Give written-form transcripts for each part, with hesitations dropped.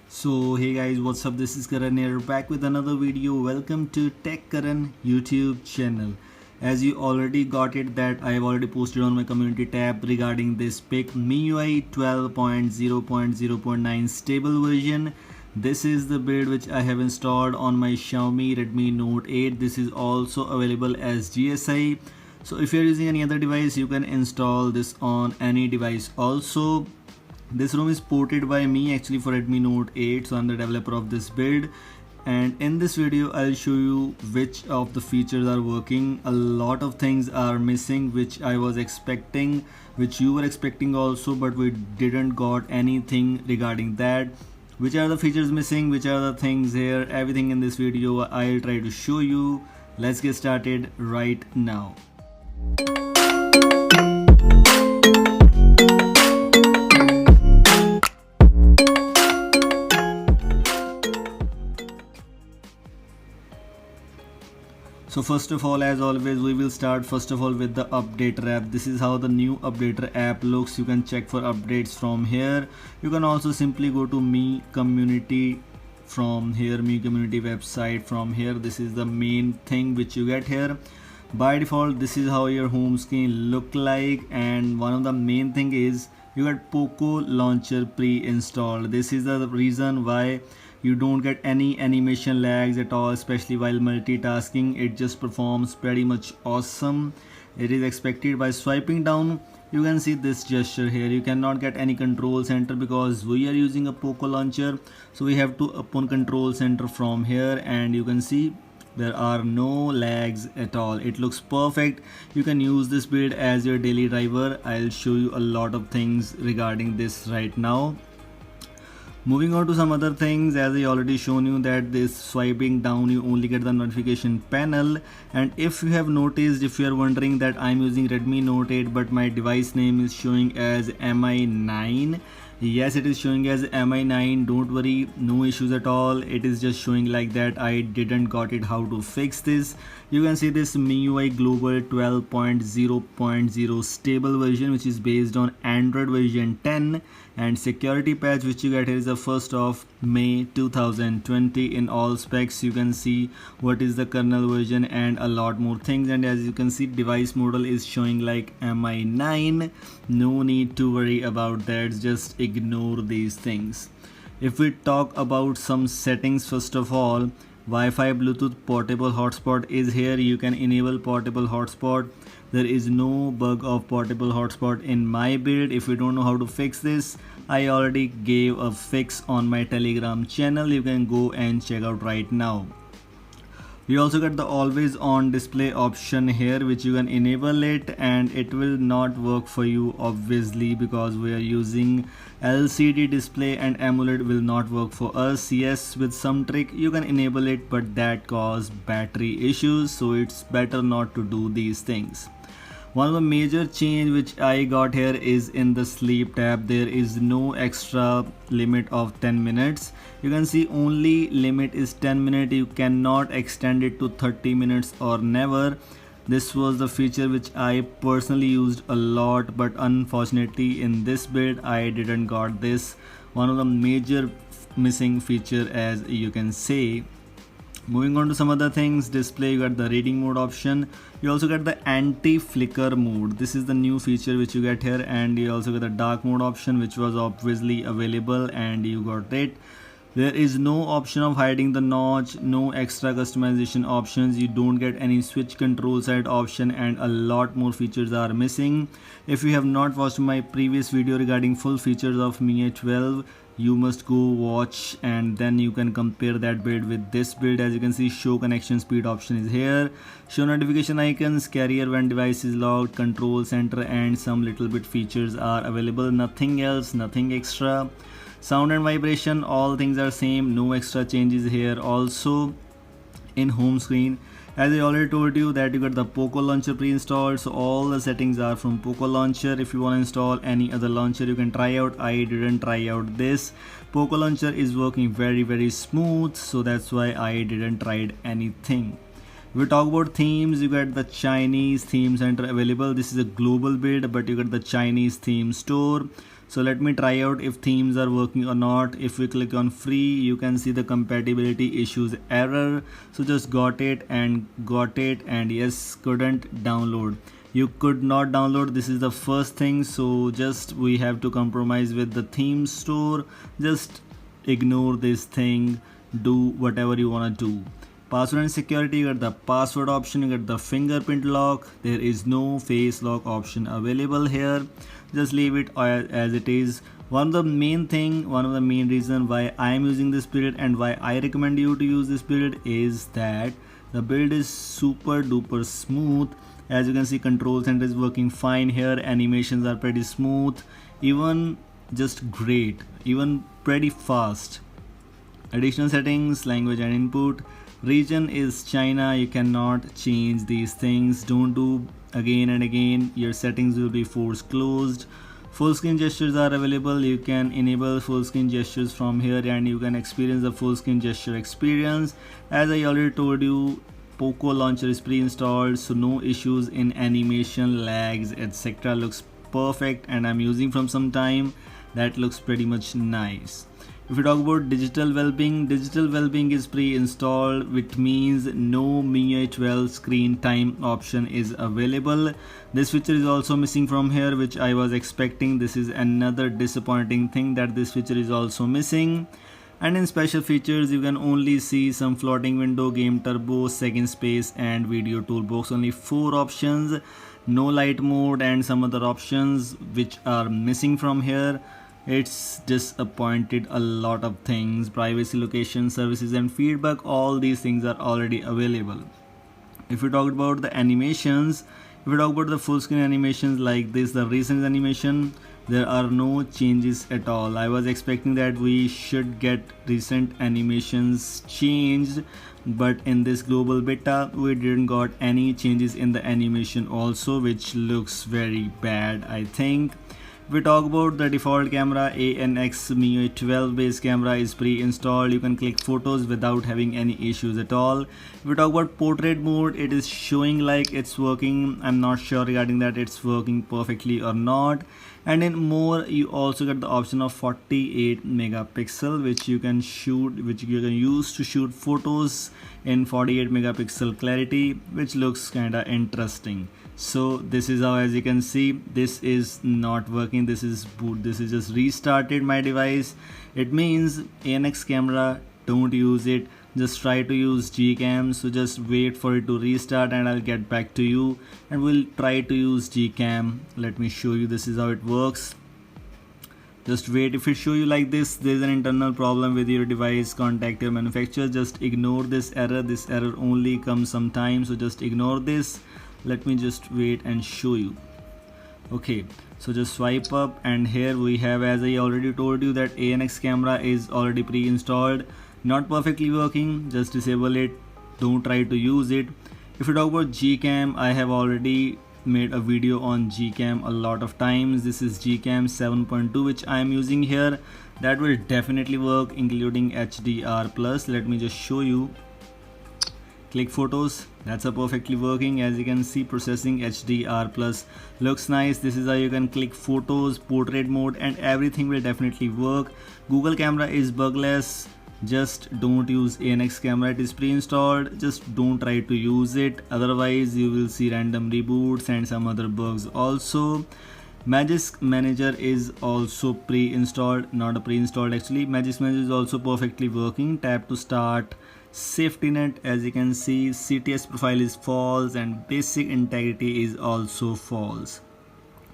So hey guys, what's up? This is Karan here, back with another video. Welcome to Tech Karan YouTube channel. As you already got it that I have already posted on my community tab regarding this pick MIUI 12.0.0.9 stable version. This is the build which I have installed on my Xiaomi Redmi Note 8. This is also available as GSI. So if you're using any other device, you can install this on any device also. This ROM is ported by me actually for Redmi Note 8, so I'm the developer of this build, and in this video I'll show you which of the features are working. A lot of things are missing which I was expecting, which you were expecting also, but we didn't got anything regarding that. Which are the features missing, which are the things here, everything in this video I'll try to show you. Let's get started right now. So first of all, as always, we will start first of all with the updater app. This is how the new updater app looks. You can check for updates from here. You can also simply go to Mi Community from here, Mi Community website from here. This is the main thing which you get here. By default, this is how your home screen look like, and one of the main thing is you got Poco Launcher pre-installed. This is the reason why you don't get any animation lags at all, especially while multitasking. It just performs pretty much awesome. It is expected by swiping down. You can see this gesture here. You cannot get any control center because we are using a Poco launcher, so we have to open control center from here, and you can see there are no lags at all. It looks perfect. You can use this build as your daily driver. I'll show you a lot of things regarding this right now. Moving on to some other things, as I already shown you that this swiping down you only get the notification panel, and if you have noticed, if you are wondering that I'm using Redmi Note 8 but my device name is showing as MI9, yes, it is showing as MI9. Don't worry, no issues at all. It is just showing like that. I didn't got it how to fix this. You can see this MIUI Global 12.0.0 stable version which is based on Android version 10, and security patch which you get here is the 1st of May 2020. In all specs you can see what is the kernel version and a lot more things, and as you can see device model is showing like MI9. No need to worry about that, just ignore these things. If we talk about some settings, first of all, Wi-Fi Bluetooth portable hotspot is here. You can enable portable hotspot. There is no bug of portable hotspot in my build. If you don't know how to fix this, I already gave a fix on my Telegram channel. You can go and check out right now. We also get the always on display option here which you can enable it, and it will not work for you obviously because we are using LCD display and AMOLED will not work for us. Yes, with some trick you can enable it, but that cause battery issues, so it's better not to do these things. One of the major change which I got here is in the sleep tab. There is no extra limit of 10 minutes. You can see only limit is 10 minutes. You cannot extend it to 30 minutes or never. This was the feature which I personally used a lot, but unfortunately in this build I didn't got this. One of the major missing feature, as you can say. Moving on to some other things, display, you got the reading mode option. You also get the anti-flicker mode. This is the new feature which you get here, and you also get the dark mode option which was obviously available and you got it. There is no option of hiding the notch, no extra customization options. You don't get any switch control side option, and a lot more features are missing. If you have not watched my previous video regarding full features of MIUI 12, you must go watch and then you can compare that build with this build. As you can see, show connection speed option is here, show notification icons, carrier when device is logged, control center, and some little bit features are available. Nothing else, nothing extra. Sound and vibration, all things are same, no extra changes here. Also in home screen, as I already told you that you got the Poco launcher pre-installed, so all the settings are from Poco launcher. If you want to install any other launcher you can try out. I didn't try out this. Poco launcher is working very smooth, so that's why I didn't try anything. If we talk about themes, you got the Chinese theme center available. This is a global build, but you got the Chinese theme store. So let me try out if themes are working or not. If we click on free, you can see the compatibility issues error. So just got it and yes, couldn't download. You could not download. This is the first thing. So just we have to compromise with the theme store. Just ignore this thing, do whatever you want to do. Password and security, you got the password option, you got the fingerprint lock. There is no face lock option available here. Just leave it as it is. One of the main reason why I am using this build and why I recommend you to use this build is that the build is super duper smooth. As you can see, control center is working fine here, animations are pretty smooth, even just great, even pretty fast. Additional settings, language and input, region is China. You cannot change these things, don't do again and again, your settings will be force closed. Full screen gestures are available. You can enable full screen gestures from here and you can experience the full screen gesture experience. As I already told you, Poco launcher is pre-installed, so no issues in animation, lags, etc. Looks perfect and I'm using from some time. That looks pretty much nice. If we talk about digital well-being is pre-installed, which means no MIUI 12 screen time option is available. This feature is also missing from here, which I was expecting. This is another disappointing thing, that this feature is also missing. And in special features, you can only see some floating window, game turbo, second space and video toolbox. Only 4 options, no light mode and some other options which are missing from here. It's disappointed a lot of things. Privacy, location, services and feedback, all these things are already available. If we talk about the animations, if we talk about the full screen animations like this, the recent animation, there are no changes at all. I was expecting that we should get recent animations changed, but in this global beta we didn't got any changes in the animation also, which looks very bad, I think. If we talk about the default camera, ANX MIUI 12 base camera is pre-installed. You can click photos without having any issues at all. If we talk about portrait mode, it is showing like it's working. I'm not sure regarding that it's working perfectly or not. And in more, you also get the option of 48 megapixel, which you can use to shoot photos in 48 megapixel clarity, which looks kinda interesting. So this is how, as you can see, this is not working. This is just restarted my device. It means ANX camera, don't use it. Just try to use Gcam. So just wait for it to restart and I'll get back to you and we'll try to use Gcam. Let me show you. This is how it works. Just wait. If it show you like this, there's an internal problem with your device, contact your manufacturer. Just ignore this error. This error only comes sometimes, so just ignore this. Let me just wait and show you. Okay, so just swipe up and here we have, as I already told you, that ANX camera is already pre-installed, not perfectly working. Just disable it, don't try to use it. If you talk about Gcam, I have already made a video on Gcam a lot of times. This is Gcam 7.2 which I am using here. That will definitely work, including HDR+. Let me just show you. Click photos, that's a perfectly working. As you can see, processing HDR+, looks nice. This is how you can click photos, portrait mode, and everything will definitely work. Google camera is bugless. Just don't use ANX camera, it is pre-installed. Just don't try to use it, otherwise you will see random reboots and some other bugs also. Magisk Manager is also pre-installed, not a pre-installed actually. Magisk Manager is also perfectly working. Tap to start. Safety net, as you can see, CTS profile is false and basic integrity is also false.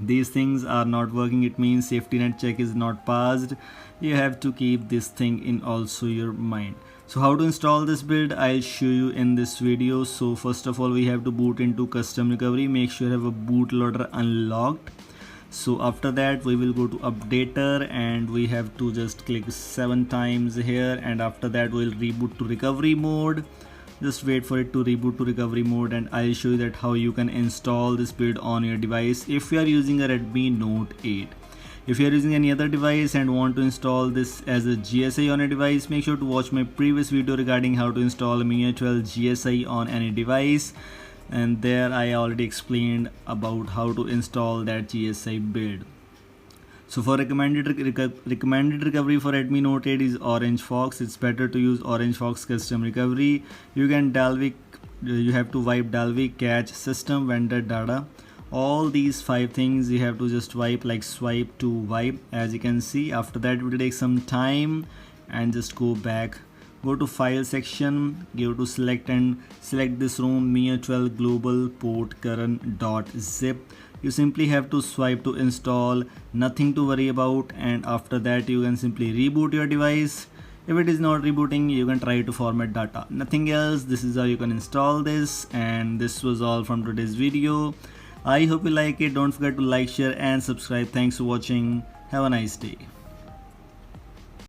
These things are not working. It means safety net check is not passed. You have to keep this thing in also your mind. So how to install this build, I'll show you in this video. So first of all, we have to boot into custom recovery. Make sure you have a bootloader unlocked. So after that we will go to updater and we have to just click 7 times here, and after that we'll reboot to recovery mode. Just wait for it to reboot to recovery mode and I'll show you that how you can install this build on your device if you are using a Redmi Note 8. If you are using any other device and want to install this as a GSI on a device, make sure to watch my previous video regarding how to install MIUI 12 GSI on any device, and there I already explained about how to install that GSI build. So for recommended recovery for Redmi Note 8 is Orange Fox. It's better to use Orange Fox custom recovery. You have to wipe Dalvik, cache, system, vendor data. All these 5 things you have to just wipe, like swipe to wipe, as you can see. After that it will take some time, and just go back, go to file section, go to select and select this ROM Mir12 global port current.zip. You simply have to swipe to install, nothing to worry about, and after that you can simply reboot your device. If it is not rebooting, you can try to format data, nothing else. This is how you can install this, and this was all from today's video. I hope you like it. Don't forget to like, share and subscribe. Thanks for watching. Have a nice day.